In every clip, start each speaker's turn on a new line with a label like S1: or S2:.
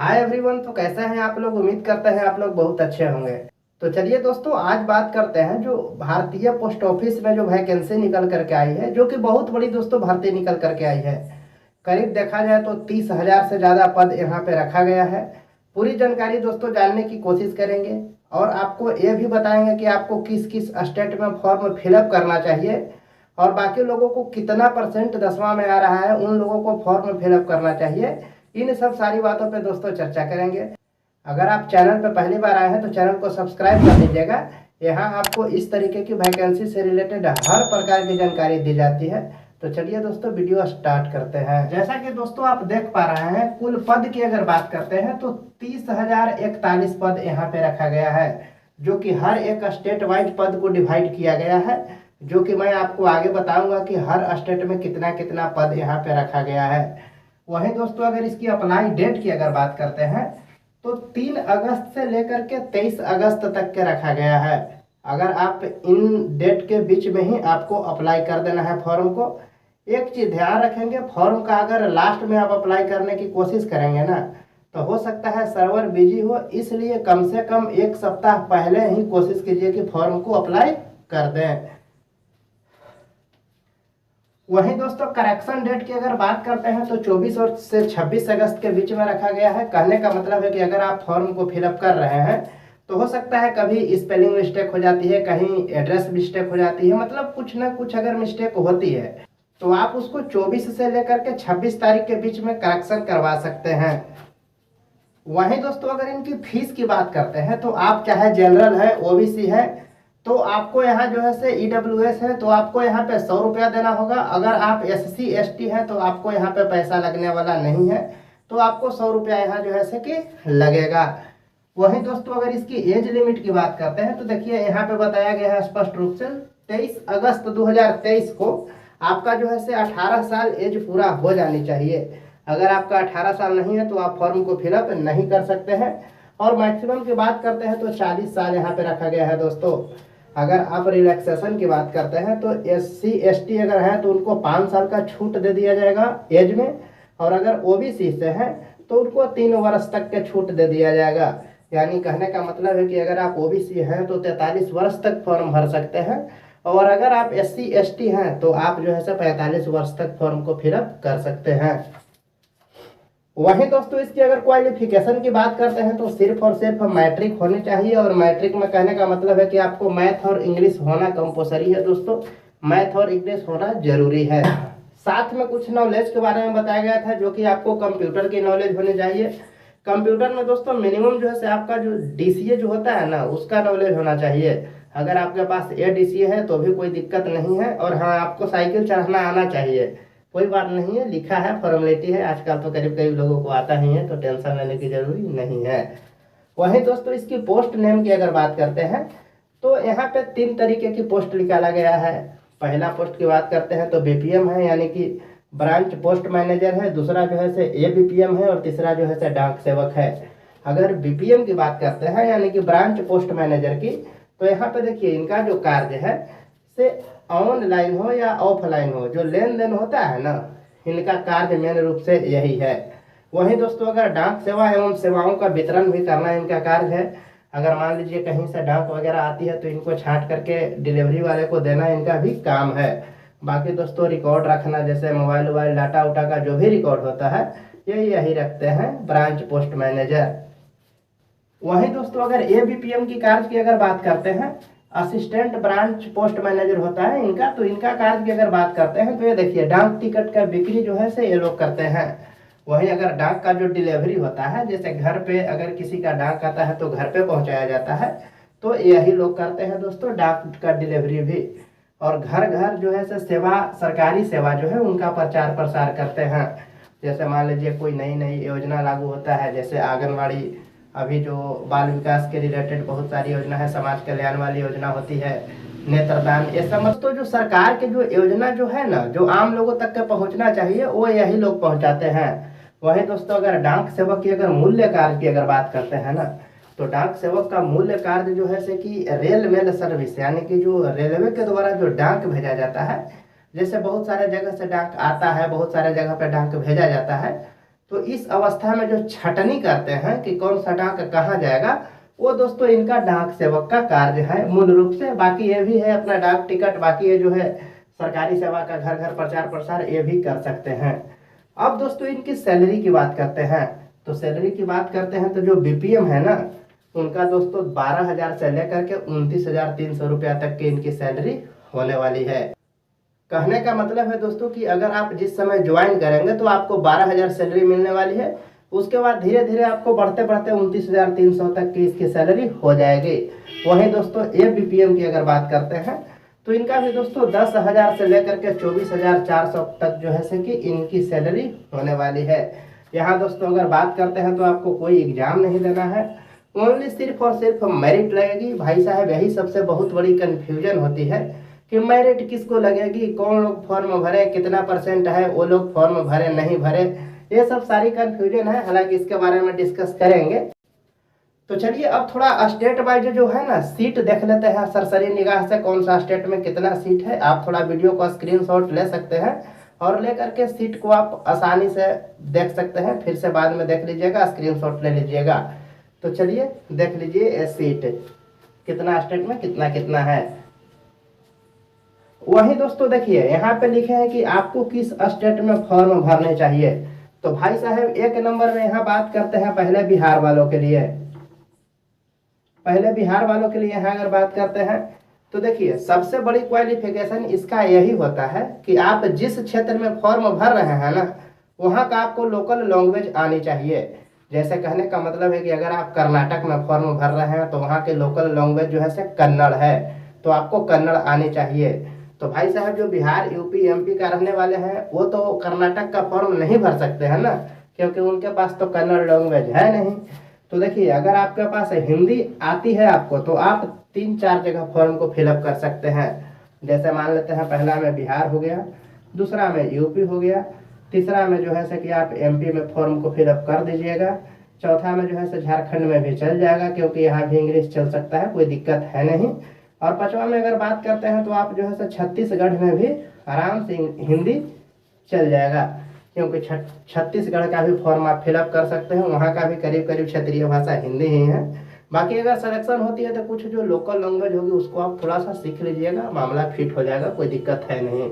S1: Hi everyone. तो कैसा है आप लोग? उम्मीद करते हैं आप लोग बहुत अच्छे होंगे। तो चलिए दोस्तों, आज बात करते हैं जो भारतीय पोस्ट ऑफिस में जो वैकेंसी निकल करके आई है, जो कि बहुत बड़ी दोस्तों भर्ती निकल करके आई है। करीब देखा जाए तो 30,000 से ज़्यादा पद यहाँ पे रखा गया है। पूरी जानकारी दोस्तों जानने की कोशिश करेंगे और आपको ये भी बताएंगे कि आपको किस किस स्टेट में फॉर्म फिलअप करना चाहिए और बाकी लोगों को कितना परसेंट 10वां में आ रहा है, उन लोगों को फॉर्म फिलअप करना चाहिए। इन सब सारी बातों पे दोस्तों चर्चा करेंगे। अगर आप चैनल पे पहली बार आए हैं तो चैनल को सब्सक्राइब कर लीजिएगा। यहाँ आपको इस तरीके की वैकेंसी से रिलेटेड हर प्रकार की जानकारी दी जाती है। तो चलिए दोस्तों, वीडियो स्टार्ट करते हैं। जैसा कि दोस्तों आप देख पा रहे हैं, कुल पद की अगर बात करते हैं तो 30,041 पद यहाँ पे रखा गया है, जो कि हर एक स्टेट वाइज पद को डिवाइड किया गया है, जो कि मैं आपको आगे बताऊंगा कि हर स्टेट में कितना कितना पद यहाँ पे रखा गया है। वहीं दोस्तों अगर इसकी अप्लाई डेट की अगर बात करते हैं तो 3 अगस्त से लेकर के 23 अगस्त तक के रखा गया है। अगर आप इन डेट के बीच में ही आपको अप्लाई कर देना है फॉर्म को। एक चीज़ ध्यान रखेंगे, फॉर्म का अगर लास्ट में आप अप्लाई करने की कोशिश करेंगे ना, तो हो सकता है सर्वर बिजी हो, इसलिए कम से कम 1 सप्ताह पहले ही कोशिश कीजिए कि फॉर्म को अप्लाई कर दें। वहीं दोस्तों करेक्शन डेट की अगर बात करते हैं तो 24 और से 26 अगस्त के बीच में रखा गया है। कहने का मतलब है कि अगर आप फॉर्म को फिलअप कर रहे हैं तो हो सकता है कभी स्पेलिंग मिस्टेक हो जाती है, कहीं एड्रेस मिस्टेक हो जाती है, मतलब कुछ ना कुछ अगर मिस्टेक होती है तो आप उसको 24 से लेकर के 26 तारीख के बीच में करेक्शन करवा सकते हैं। वहीं दोस्तों अगर इनकी फीस की बात करते हैं तो आप चाहे जनरल है, ओबीसी है, तो आपको यहाँ जो है से ईडब्ल्यूएस है तो आपको यहाँ पे 100 रुपया देना होगा। अगर आप SC ST है तो आपको यहाँ पे पैसा लगने वाला नहीं है, तो आपको 100 रुपया यहाँ जो है से कि लगेगा। वहीं दोस्तों अगर इसकी एज लिमिट की बात करते हैं तो देखिए यहाँ पे बताया गया है स्पष्ट रूप से 23 अगस्त 2023 को आपका जो है से 18 साल एज पूरा हो जानी चाहिए। अगर आपका 18 साल नहीं है तो आप फॉर्म को फिलअप नहीं कर सकते हैं। और मैक्सिमम की बात करते हैं तो 40 साल यहाँ पे रखा गया है दोस्तों। अगर आप रिलैक्सेशन की बात करते हैं तो SC ST अगर है तो उनको 5 साल का छूट दे दिया जाएगा एज में, और अगर OBC से है तो उनको 3 वर्ष तक के छूट दे दिया जाएगा। यानी कहने का मतलब है कि अगर आप OBC हैं तो 43 वर्ष तक फॉर्म भर सकते हैं, और अगर आप SC ST हैं तो आप जो है 45 वर्ष तक फॉर्म को फिलअप कर सकते हैं। वहीं दोस्तों इसकी अगर क्वालिफिकेशन की बात करते हैं तो सिर्फ और सिर्फ मैट्रिक होनी चाहिए, और मैट्रिक में कहने का मतलब है कि आपको मैथ और इंग्लिश होना कंपलसरी है दोस्तों। मैथ और इंग्लिश होना जरूरी है। साथ में कुछ नॉलेज के बारे में बताया गया था, जो कि आपको कंप्यूटर की नॉलेज होनी चाहिए। कंप्यूटर में दोस्तों मिनिमम जो है आपका जो DCA जो होता है ना, उसका नॉलेज होना चाहिए। अगर आपके पास ADCA है तो भी कोई दिक्कत नहीं है। और हाँ, आपको साइकिल चढ़ाना आना चाहिए, कोई बात नहीं है, लिखा है, फॉर्मेलिटी है, आजकल तो करीब करीब लोगों को आता ही है, तो टेंशन लेने की जरूरी नहीं है। वहीं दोस्तों इसकी पोस्ट नेम की अगर बात करते हैं तो यहाँ पे 3 तरीके की पोस्ट निकाला गया है। पहला पोस्ट की बात करते हैं तो BPM है, यानी कि ब्रांच पोस्ट मैनेजर है। दूसरा जो है से ABPM है, और तीसरा जो है से डाक सेवक है। अगर BPM की बात करते हैं यानी कि ब्रांच पोस्ट मैनेजर की, तो यहाँ पे देखिए इनका जो कार्य है से ऑनलाइन हो या ऑफलाइन हो, जो लेन देन होता है ना, इनका कार्य मेन रूप से यही है। वहीं दोस्तों अगर डाक सेवा एवं सेवाओं का वितरण भी करना इनका कार्य है। अगर मान लीजिए कहीं से डाक वगैरह आती है तो इनको छांट करके डिलीवरी वाले को देना इनका भी काम है। बाकी दोस्तों रिकॉर्ड रखना, जैसे मोबाइल वोबाइल डाटा उटा का जो भी रिकॉर्ड होता है, यही रखते हैं ब्रांच पोस्ट मैनेजर। वहीं दोस्तों अगर ABPM की कार्य की अगर बात करते हैं, असिस्टेंट ब्रांच पोस्ट मैनेजर होता है इनका, तो इनका कार्य की अगर बात करते हैं तो ये देखिए डाक टिकट का बिक्री जो है से ये लोग करते हैं। वहीं अगर डाक का जो डिलीवरी होता है, जैसे घर पे अगर किसी का डाक आता है तो घर पे पहुंचाया जाता है, तो यही लोग करते हैं दोस्तों डाक का डिलीवरी भी। और घर घर जो है से सेवा, सरकारी सेवा जो है उनका प्रचार प्रसार करते हैं। जैसे मान लीजिए कोई नई नई योजना लागू होता है, जैसे आंगनबाड़ी, अभी जो बाल विकास के रिलेटेड बहुत सारी योजना है, समाज कल्याण वाली योजना होती है, नेत्रदान, ये समझ। तो जो सरकार के जो योजना जो है ना, जो आम लोगों तक के पहुंचना चाहिए, वो यही लोग पहुंचाते हैं। वहीं दोस्तों अगर डाक सेवक की अगर मूल्य कार्य की अगर बात करते हैं ना, तो डाक सेवक का मूल्य कार्य जो है से कि रेल मेल सर्विस, यानी कि जो रेलवे के द्वारा जो डाक भेजा जाता है, जैसे बहुत सारे जगह से डाक आता है, बहुत सारे जगह पे डाक भेजा जाता है, तो इस अवस्था में जो छटनी करते हैं कि कौन सा डाक कहाँ जाएगा, वो दोस्तों इनका डाक सेवक का कार्य है मूल रूप से। बाकी ये भी है अपना डाक टिकट, बाकी ये जो है सरकारी सेवा का घर घर प्रचार प्रसार ये भी कर सकते हैं। अब दोस्तों इनकी सैलरी की बात करते हैं। तो सैलरी की बात करते हैं तो जो बीपीएम है ना, उनका दोस्तों 12,000 से लेकर के 29,300 रुपया तक की इनकी सैलरी होने वाली है। कहने का मतलब है दोस्तों कि अगर आप जिस समय ज्वाइन करेंगे तो आपको 12,000 सैलरी मिलने वाली है। उसके बाद धीरे धीरे आपको बढ़ते बढ़ते 29,300 तक की इसकी सैलरी हो जाएगी। वहीं दोस्तों ए बीपीएम की अगर बात करते हैं तो इनका भी दोस्तों 10,000 से लेकर के 24,400 तक जो है से कि इनकी सैलरी होने वाली है। यहाँ दोस्तों अगर बात करते हैं तो आपको कोई एग्जाम नहीं देना है, ओनली सिर्फ और सिर्फ मेरिट लगेगी। भाई साहब यही सबसे बहुत बड़ी कंफ्यूजन होती है कि मेरिट किसको लगेगी, कौन लोग फॉर्म भरे, कितना परसेंट है, वो लोग फॉर्म भरे नहीं भरे, ये सब सारी कंफ्यूजन है। हालांकि इसके बारे में डिस्कस करेंगे। तो चलिए अब थोड़ा स्टेट वाइज जो है ना सीट देख लेते हैं सरसरी निगाह से, कौन सा स्टेट में कितना सीट है। आप थोड़ा वीडियो का स्क्रीनशॉट ले सकते हैं और लेकर के सीट को आप आसानी से देख सकते हैं, फिर से बाद में देख लीजिएगा, स्क्रीनशॉट ले लीजिएगा। तो चलिए देख लीजिए सीट कितना स्टेट में कितना कितना है। वही दोस्तों देखिए यहाँ पे लिखे हैं कि आपको किस स्टेट में फॉर्म भरने चाहिए। तो भाई साहब एक नंबर में यहाँ बात करते हैं पहले बिहार वालों के लिए। पहले बिहार वालों के लिए यहाँ अगर बात करते हैं तो देखिए सबसे बड़ी क्वालिफिकेशन इसका यही होता है कि आप जिस क्षेत्र में फॉर्म भर रहे हैं ना, वहाँ का आपको लोकल लैंग्वेज आनी चाहिए। जैसे कहने का मतलब है कि अगर आप कर्नाटक में फॉर्म भर रहे हैं तो वहाँ के लोकल लैंग्वेज जो है से कन्नड़ है, तो आपको कन्नड़ आनी चाहिए। तो भाई साहब जो बिहार यूपी एमपी का रहने वाले हैं वो तो कर्नाटक का फॉर्म नहीं भर सकते हैं ना, क्योंकि उनके पास तो कन्नड़ लैंग्वेज है नहीं। तो देखिए अगर आपके पास हिंदी आती है आपको तो आप 3-4 जगह फॉर्म को फिलअप कर सकते हैं। जैसे मान लेते हैं पहला में बिहार हो गया, दूसरा में यूपी हो गया, तीसरा में जो है से कि आप एमपी में फॉर्म को फिलअप कर दीजिएगा, चौथा में जो है से झारखंड में भी चल जाएगा क्योंकि यहाँ भी इंग्लिश चल सकता है, कोई दिक्कत है नहीं। और पांचवा में अगर बात करते हैं तो आप जो है से छत्तीसगढ़ में भी आराम से हिंदी चल जाएगा, क्योंकि छत्तीसगढ़ का भी फॉर्म आप फिलअप कर सकते हैं, वहाँ का भी करीब करीब क्षेत्रीय भाषा हिंदी ही है। बाकी अगर सिलेक्शन होती है तो कुछ जो लोकल लैंग्वेज होगी उसको आप थोड़ा सा सीख लीजिएगा, मामला फिट हो जाएगा, कोई दिक्कत है नहीं।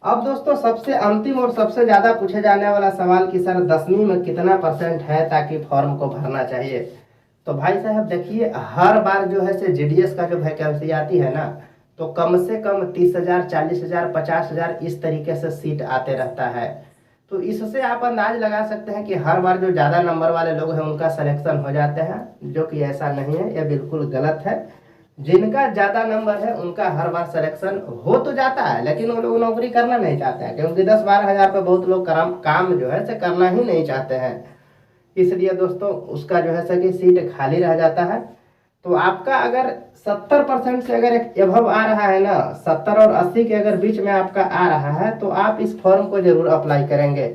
S1: अब दोस्तों सबसे अंतिम और सबसे ज्यादा पूछे जाने वाला सवाल कि सर 10वीं में कितना % है ताकि फॉर्म को भरना चाहिए। तो भाई साहब देखिए हर बार जो है से जीडीएस का जो वैकेंसी आती है ना, तो कम से कम 30,000 40,000 50,000 इस तरीके से सीट आते रहता है। तो इससे आप अंदाज लगा सकते हैं कि हर बार जो ज़्यादा नंबर वाले लोग हैं उनका सिलेक्शन हो जाते हैं, जो कि ऐसा नहीं है, यह बिल्कुल गलत है। जिनका ज़्यादा नंबर है उनका हर बार सिलेक्शन हो तो जाता है, लेकिन वो लोग नौकरी करना नहीं चाहते हैं, क्योंकि 10-12 हज़ार पे बहुत लोग काम जो है से करना ही नहीं चाहते हैं। इसलिए दोस्तों उसका जो है कि सीट खाली रह जाता है। तो आपका अगर 70% से अगर एभव आ रहा है ना, 70 और 80 के अगर बीच में आपका आ रहा है तो आप इस फॉर्म को जरूर अप्लाई करेंगे,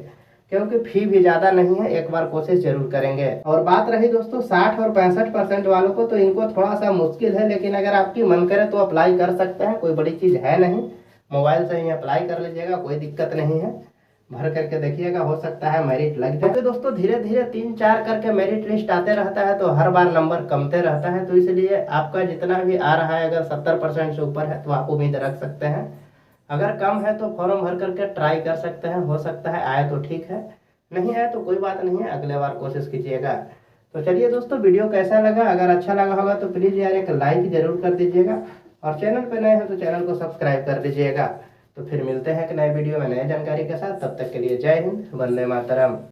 S1: क्योंकि फी भी ज़्यादा नहीं है, एक बार कोशिश जरूर करेंगे। और बात रही दोस्तों 60 और 65% वालों को, तो इनको थोड़ा सा मुश्किल है, लेकिन अगर आपकी मन करे तो अप्लाई कर सकते हैं, कोई बड़ी चीज़ है नहीं, मोबाइल से ही अप्लाई कर लीजिएगा, कोई दिक्कत नहीं है। भर करके देखिएगा, हो सकता है मेरिट लग जाए। तो दोस्तों धीरे धीरे 3-4 करके मेरिट लिस्ट आते रहता है, तो हर बार नंबर कमते रहता है। तो इसलिए आपका जितना भी आ रहा है अगर 70% से ऊपर है तो आप उम्मीद रख सकते हैं, अगर कम है तो फॉर्म भर करके ट्राई कर सकते हैं, हो सकता है आए तो ठीक है, नहीं आए तो कोई बात नहीं है, अगले बार कोशिश कीजिएगा। तो चलिए दोस्तों वीडियो कैसा लगा, अगर अच्छा लगा होगा तो प्लीज़ यार एक लाइक जरूर कर दीजिएगा, और चैनल पर नए हैं तो चैनल को सब्सक्राइब कर दीजिएगा। तो फिर मिलते हैं एक नए वीडियो में नए जानकारी के साथ, तब तक के लिए जय हिंद, वंदे मातरम।